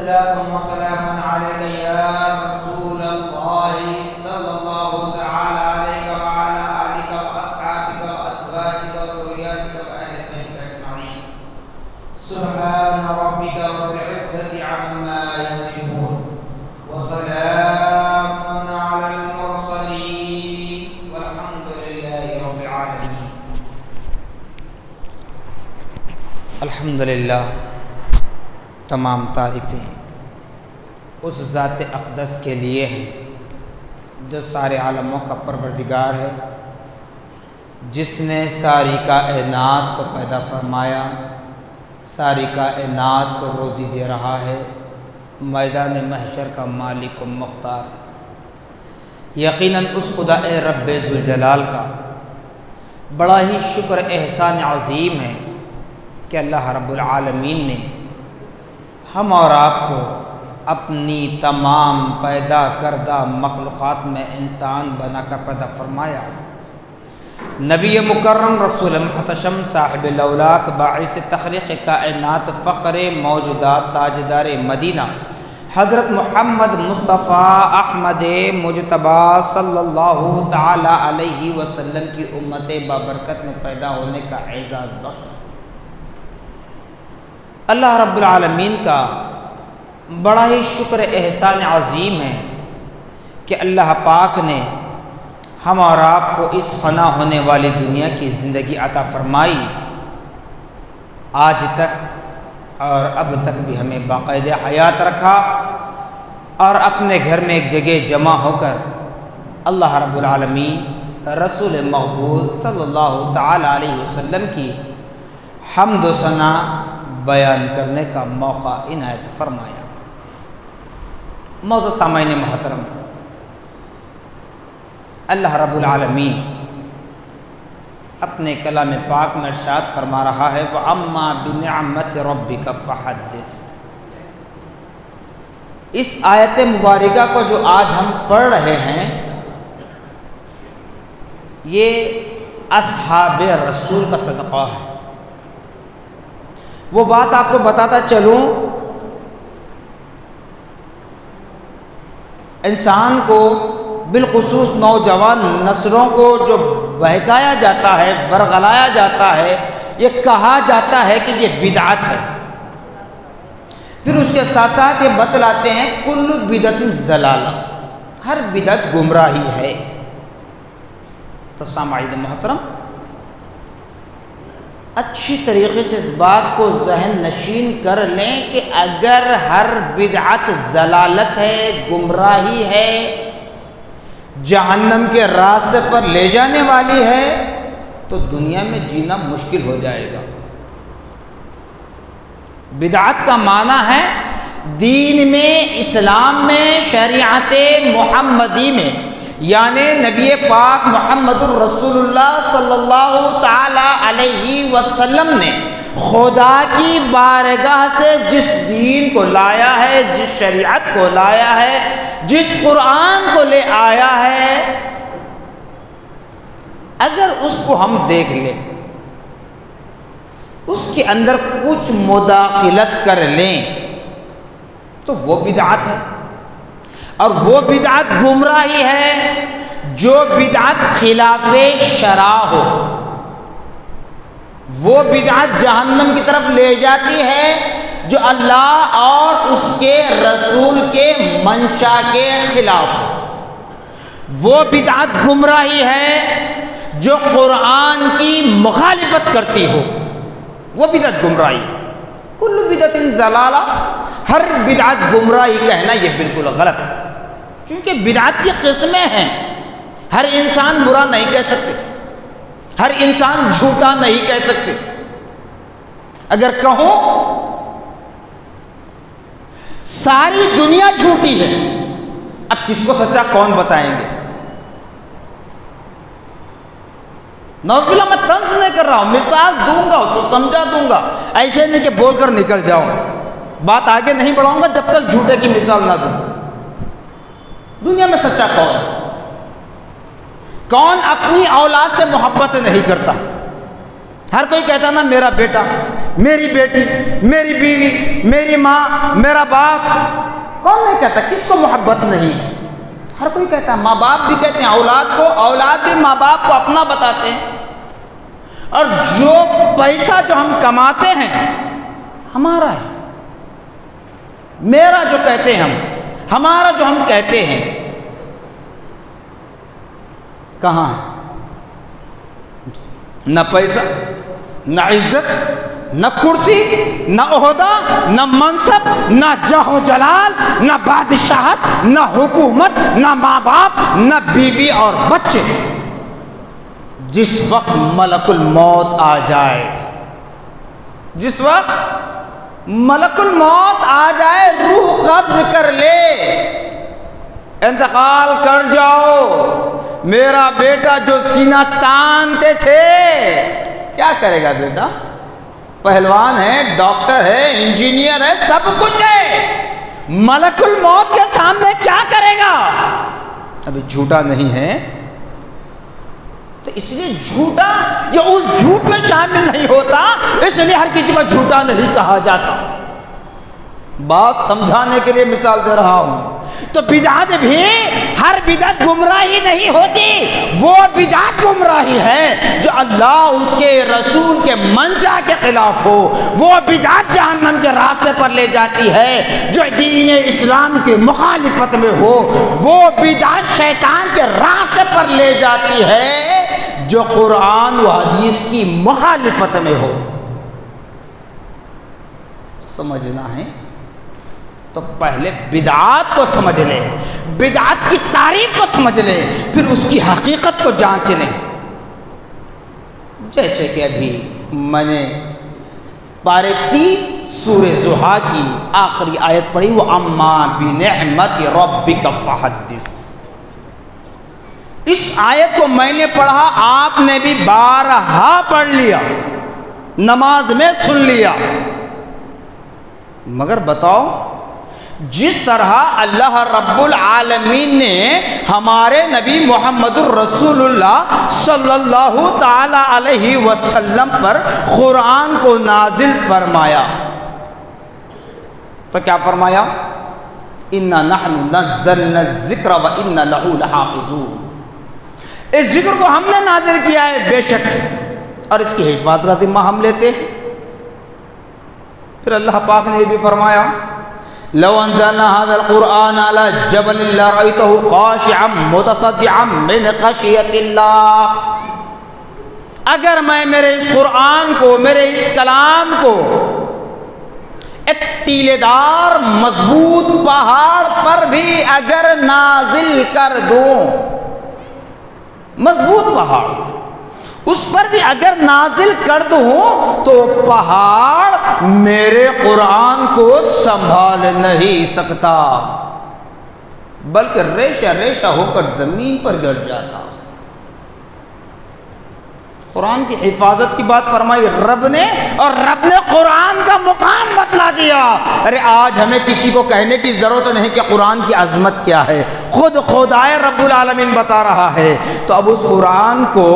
صلاة وسلام عليك يا رسول الله صلى الله تعالى عليك وعلى آلك وأصحابك وأزواجك وذرياتك وأهل بيتك أجمعين. سبحان ربك رب العزة عما يصفون وسلام على المرسلين والحمد لله رب العالمين. الحمدللہ، تمام تعریفیں اس ذات اقدس کے لیے ہیں جو سارے عالموں کا پروردگار ہے، جس نے ساری کائنات کو پیدا فرمایا، ساری کائنات کو روزی دے رہا ہے، میدان محشر کا مالک و مختار ہے۔ یقیناً اس خدا رب ذوالجلال کا بڑا ہی شکر احسان عظیم ہے کہ اللہ رب العالمین نے ہم اور آپ کو اپنی تمام پیدا کردہ مخلوقات میں انسان بنا کر پیدا فرمایا۔ نبی مکرم رسول محتشم صاحب لولاک باعث تخلیق کائنات فخر موجودات تاجدار مدینہ حضرت محمد مصطفیٰ احمد مجتبی صلی اللہ تعالی علیہ وسلم کی امت بابرکت میں پیدا ہونے کا اعزاز بخشا۔ اللہ رب العالمین کا بڑا ہی شکر احسان عظیم ہے کہ اللہ پاک نے ہم اور آپ کو اس فنا ہونے والی دنیا کی زندگی عطا فرمائی، آج تک اور اب تک بھی ہمیں باقاعدہ حیات رکھا اور اپنے گھر میں ایک جگہ جمع ہو کر اللہ رب العالمین رسول مقبول صلی اللہ تعالی علیہ وسلم کی حمد و ثنا بیان کرنے کا موقع عنایت فرمایا۔ معزز سامعین محترم، اللہ رب العالمین اپنے کلام پاک میں ارشاد فرما رہا ہے وَأَمَّا بِنِعْمَةِ رَبِّكَ فَحَدِّثْ۔ اس آیت مبارکہ کو جو آج ہم پڑھ رہے ہیں، یہ اصحاب رسول کا صدقہ ہے۔ وہ بات آپ کو بتاتا چلوں، انسان کو بالخصوص نوجوان نسلوں کو جو بہکایا جاتا ہے، ورغلایا جاتا ہے، یہ کہا جاتا ہے کہ یہ بدعت ہے۔ پھر اس کے ساتھ ساتھ یہ بتلاتے ہیں کل بدعت ضلالہ، ہر بدعت گمراہی ہے۔ تو سامعین محترم، اچھی طریقے سے اس بات کو ذہن نشین کر لیں کہ اگر ہر بدعت ضلالت ہے، گمراہی ہے، جہنم کے راستے پر لے جانے والی ہے، تو دنیا میں جینا مشکل ہو جائے گا۔ بدعت کا معنی ہے دین میں، اسلام میں، شریعت محمدی میں، یعنی نبی پاک محمد الرسول اللہ صلی اللہ تعالی علیہ وسلم نے خدا کی بارگاہ سے جس دین کو لایا ہے، جس شریعت کو لایا ہے، جس قرآن کو لے آیا ہے، اگر اس کو ہم دیکھ لیں، اس کے اندر کچھ مداخلت کر لیں تو وہ بدعت ہے، اور وہ بدعت گمراہی ہے۔ جو بدعت خلاف شرع ہو، وہ بدعت جہنم کی طرف لے جاتی ہے، جو اللہ اور اس کے رسول کے منشا کے خلاف ہو۔ وہ بدعت گمراہی ہے جو قرآن کی مخالفت کرتی ہو، وہ بدعت گمراہی ہے۔ کل بدعت ضلالہ، ہر بدعت گمراہی کہنا یہ بالکل غلط ہے، کیونکہ بدعت کی قسمیں ہیں۔ ہر انسان برا نہیں کہہ سکتے، ہر انسان جھوٹا نہیں کہہ سکتے۔ اگر کہوں ساری دنیا جھوٹی ہے، اب کس کو سچا کون بتائیں گے؟ نعوذ باللہ، میں طنز نہیں کر رہا ہوں، مثال دوں گا، اس کو سمجھا دوں گا، ایسے نہیں کہ بول کر نکل جاؤں، بات آگے نہیں بڑھاؤں گا جب تک جھوٹے کی مثال نہ دوں۔ دنیا میں سچا کون ہے؟ کون اپنی اولاد سے محبت نہیں کرتا؟ ہر کوئی کہتا نا میرا بیٹا، میری بیٹی، میری بیوی، میری ماں، میرا باپ. کون نہیں کہتا؟ کس کو محبت نہیں ہے؟ ہر کوئی کہتا ہے. ماں باپ بھی کہتے ہیں اولاد کو، اولاد بھی ماں باپ کو اپنا بتاتے ہیں. اور جو پیسہ جو ہم کماتے ہیں ہمارا ہے، میرا جو کہتے ہیں ہم، ہمارا جو ہم کہتے ہیں، کہاں ہے؟ نہ پیسہ، نہ عزت، نہ کرسی، نہ عہدہ، نہ منصب، نہ جاہ و جلال، نہ بادشاہت، نہ حکومت، نہ ماں باپ، نہ بیوی اور بچے. جس وقت ملک الموت آ جائے، جس وقت ملک الموت آ جائے، روح قبض کر لے، انتقال کر جاؤ. میرا بیٹا جو سینہ تانتے تھے، کیا کرے گا بیٹا؟ پہلوان ہے، ڈاکٹر ہے، انجینئر ہے، سب کچھ ہے. ملک الموت کے سامنے کیا کرے گا؟ ابھی جھوٹا نہیں ہے تو اس لیے جھوٹا یا اس جھوٹ میں شامل نہیں ہوتا، اس لیے ہر کسی کو جھوٹا نہیں کہا جاتا. بات سمجھانے کے لیے مثال دے رہا ہوں. تو بدعت بھی ہر بدعت گمراہی نہیں ہوتی. وہ بدعت گمراہی ہے جو اللہ اس کے رسول کے منشا کے خلاف ہو. وہ بدعت جہنم کے راستے پر لے جاتی ہے جو دین اسلام کی مخالفت میں ہو. وہ بدعت شیطان کے راستے پر لے جاتی ہے جو قرآن و حدیث کی مخالفت میں ہو. سمجھنا ہے تو پہلے بدعات کو سمجھ لے، بدعات کی تعریف کو سمجھ لے، پھر اس کی حقیقت کو جانچ لے. جیسے کہ ابھی میں نے پارے 30 سورہ زحا کی آخری آیت پڑھی، وَأَمَّا بِنِعْمَتِ رَبِّكَ فَحَدِّثْ. اس آیت کو میں نے پڑھا، آپ نے بھی بارہا پڑھ لیا، نماز میں سن لیا. مگر بتاؤ، جس طرح اللہ رب العالمین نے ہمارے نبی محمد الرسول اللہ صلی اللہ تعالی علیہ وسلم پر قرآن کو نازل فرمایا تو کیا فرمایا؟ اِنَّا نَحْنُ نَزَّلْنَا الذِّكْرَ وَإِنَّا لَهُ لَحَافِظُونَ. اس ذکر کو ہم نے نازل کیا ہے بے شک، اور اس کی حفاظت کا ذمہ ہم لیتے ہیں. پھر اللہ پاک نے یہ بھی فرمایا، لو انزلنا هذا القرآن على جبل لرأيته خاشعا متصدعا من خشية اللہ. اگر میں میرے اس قرآن کو، میرے اس کلام کو ایک ٹیلے دار مضبوط پہاڑ پر بھی اگر نازل کر دوں، مضبوط پہاڑ اس پر بھی اگر نازل کر دوں تو پہاڑ میرے قرآن کو سنبھال نہیں سکتا، بلکہ ریشہ ریشہ ہو کر زمین پر گر جاتا. قرآن کی حفاظت کی بات فرمائی رب نے، اور رب نے قرآن کا مقام بتلا دیا. ارے آج ہمیں کسی کو کہنے کی ضرورت نہیں کہ قرآن کی عظمت کیا ہے، خود خدائے رب العالمین بتا رہا ہے. تو اب اس قرآن کو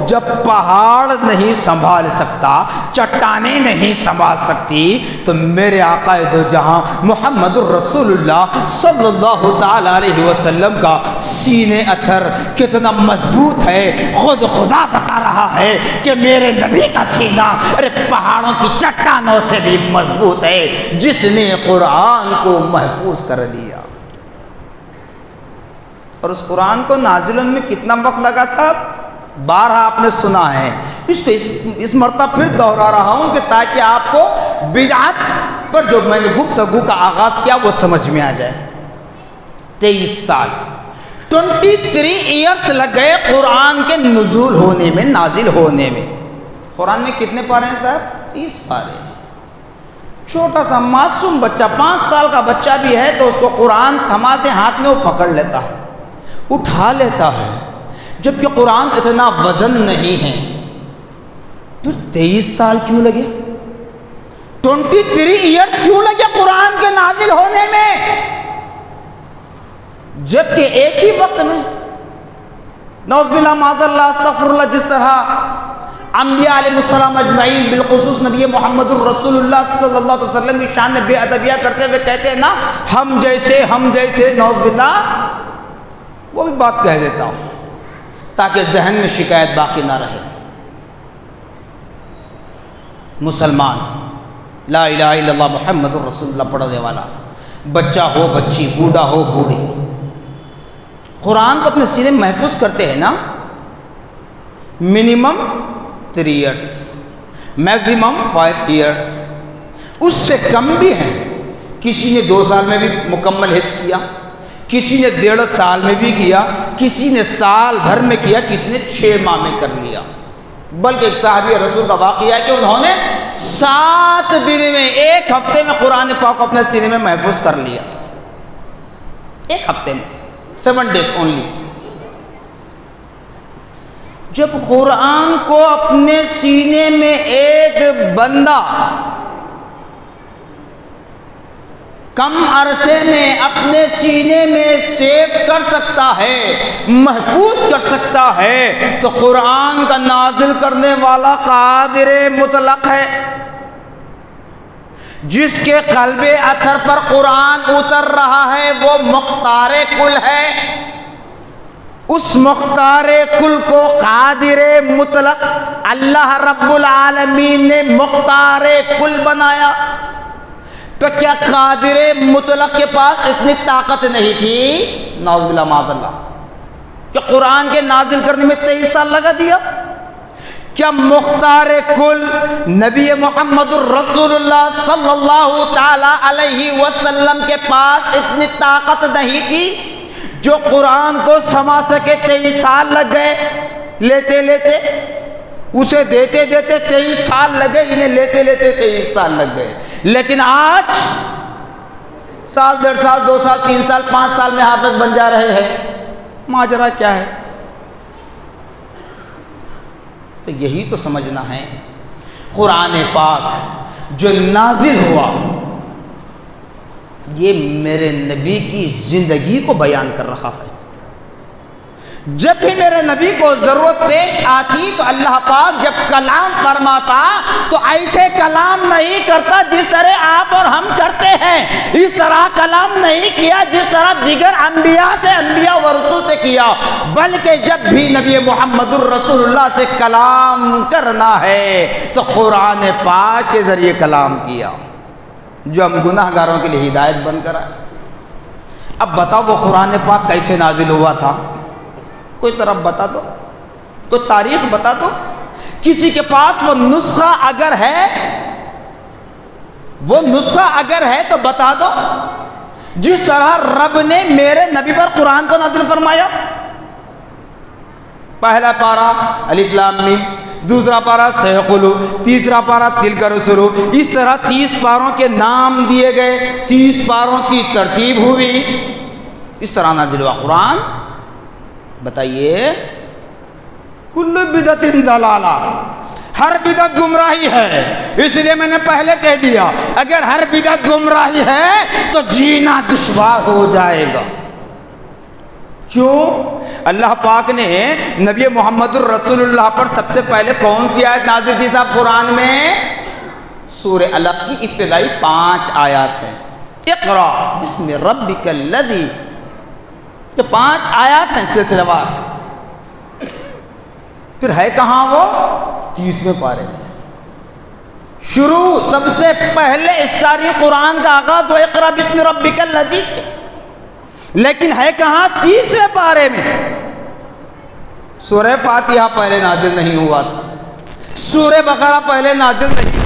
جب پہاڑ نہیں سنبھال سکتا، چٹانیں نہیں سنبھال سکتی، تو میرے آقا دو جہاں محمد الرسول اللہ صلی اللہ تعالی علیہ وسلم کا سینے اتھر کتنا مضبوط ہے. خود خدا بتا رہا ہے کہ میرے نبی کا سینہ ارے پہاڑوں کی چٹانوں سے بھی مضبوط ہے، جس نے قرآن کو محفوظ کر لیا. اور اس قرآن کو نازل ہونے میں کتنا وقت لگا صاحب؟ 12 آپ نے سنا ہے. اس کو اس مرتبہ پھر دوہرا رہا ہوں کہ تاکہ آپ کو بدعت پر جو میں نے گفتگو کا آغاز کیا وہ سمجھ میں آ جائے. 23 سال 23 ایئرس لگ گئے قرآن کے نزول ہونے میں، نازل ہونے میں. قرآن میں کتنے پارے ہیں صاحب؟ 30 پارے. چھوٹا سا معصوم بچہ 5 سال کا بچہ بھی ہے تو اس کو قرآن تھماتے ہاتھ میں وہ پکڑ لیتا ہے، اٹھا لیتا ہے، جبکہ قرآن اتنا وزن نہیں ہے. پھر 23 سال کیوں لگے؟ 23 ایئرس کیوں لگے قرآن کے نازل ہونے میں؟ جبکہ ایک ہی وقت میں نعوذ باللہ معاذ اللہ استغفر اللہ جس طرح انبیاء علیہ السلام اجمعین بالخصوص نبی محمد الرسول اللہ صلی اللہ علیہ وسلم کی شان میں بے ادبیہ کرتے ہوئے کہتے ہیں نا ہم جیسے نعوذ باللہ، وہ بھی بات کہہ دیتا ہوں تاکہ ذہن میں شکایت باقی نہ رہے۔ مسلمان لا الہ الا اللہ محمد الرسول اللہ پڑھنے والا، بچہ ہو بچی، بوڑھا ہو بوڑھی، قرآن کو اپنے سینے میں محفوظ کرتے ہیں نا، منیمم 3 ایئرس، میکسیمم 5 ایئرس، اس سے کم بھی ہیں۔ کسی نے 2 سال میں بھی مکمل حفظ کیا، کسی نے 1.5 سال میں بھی کیا، کسی نے سال بھر میں کیا، کسی نے 6 ماہ میں کر لیا۔ بلکہ ایک صحابی رسول کا واقعہ ہے کہ انہوں نے 7 دن میں، 1 ہفتے میں قرآن پاک کو اپنے سینے میں محفوظ کر لیا، 1 ہفتے میں، 7 days only۔ جب قرآن کو اپنے سینے میں ایک بندہ کم عرصے میں اپنے سینے میں سیو کر سکتا ہے، محفوظ کر سکتا ہے، تو قرآن کا نازل کرنے والا قادر مطلق ہے۔ جس کے قلب اثر پر قرآن اتر رہا ہے وہ مختار کل ہے۔ اس مختار کل کو قادر مطلق اللہ رب العالمین نے مختار کل بنایا، تو کیا قادر مطلق کے پاس اتنی طاقت نہیں تھی؟ نعوذ باللہ معاذ اللہ، کہ قرآن کے نازل کرنے میں 23 سال لگا دیا؟ کیا مختار کل نبی محمد الرسول اللہ صلی اللہ تعالی علیہ وسلم کے پاس اتنی طاقت نہیں تھی جو قرآن کو سما سکے؟ 23 سال لگ گئے لیتے لیتے، اسے دیتے دیتے 23 سال لگے، انہیں لیتے لیتے 23 سال لگ گئے۔ لیکن آج سال، 1.5 سال، 2 سال، 3 سال، 5 سال میں حافظ بن جا رہے ہیں۔ ماجرا کیا ہے؟ تو یہی تو سمجھنا ہے، قرآن پاک جو نازل ہوا یہ میرے نبی کی زندگی کو بیان کر رہا ہے۔ جب بھی میرے نبی کو ضرورت پیش آتی تو اللہ پاک جب کلام فرماتا تو ایسے کلام نہیں کرتا جس طرح آپ اور ہم کرتے ہیں، اس طرح کلام نہیں کیا جس طرح دیگر انبیاء سے، انبیاء و رسول سے کیا، بلکہ جب بھی نبی محمد الرسول اللہ سے کلام کرنا ہے تو قرآن پاک کے ذریعے کلام کیا، جو ہم گناہ گاروں کے لیے ہدایت بن کر آئے۔ اب بتاؤ وہ قرآن پاک کیسے نازل ہوا تھا؟ کوئی طرف بتا دو، کوئی تاریخ بتا دو، کسی کے پاس وہ نسخہ اگر ہے تو بتا دو، جس طرح رب نے میرے نبی پر قرآن کو نازل فرمایا۔ پہلا پارہ الف لام میم، دوسرا پارہ سیقولوا، تیسرا پارہ تلک الرسل، اس طرح 30 پاروں کے نام دیے گئے، 30 پاروں کی ترتیب ہوئی، اس طرح نازل ہوا قرآن۔ بتائیے، کل بدعت ضلالہ، ہر بدعت گمراہی ہے۔ اس لیے میں نے پہلے کہہ دیا اگر ہر بدعت گمراہی ہے تو جینا دشوار ہو جائے گا۔ کیوں؟ اللہ پاک نے نبی محمد الرسول اللہ پر سب سے پہلے کون سی آیت نازل کی صاحب قرآن میں؟ سورہ علق کی ابتدائی 5 آیات ہیں۔ اقرا بسم ربک الذی، یہ 5 آیات ہیں سلسلہ وار۔ پھر ہے کہاں وہ؟ 30ویں پارے میں شروع، سب سے پہلے اس ساری قرآن کا آغاز وہ اقرا بسم ربک الذی سے، لیکن ہے کہاں؟ 30ویں پارے میں۔ سورہ فاتحہ پہلے نازل نہیں ہوا تھا، سورہ بقرہ پہلے نازل نہیں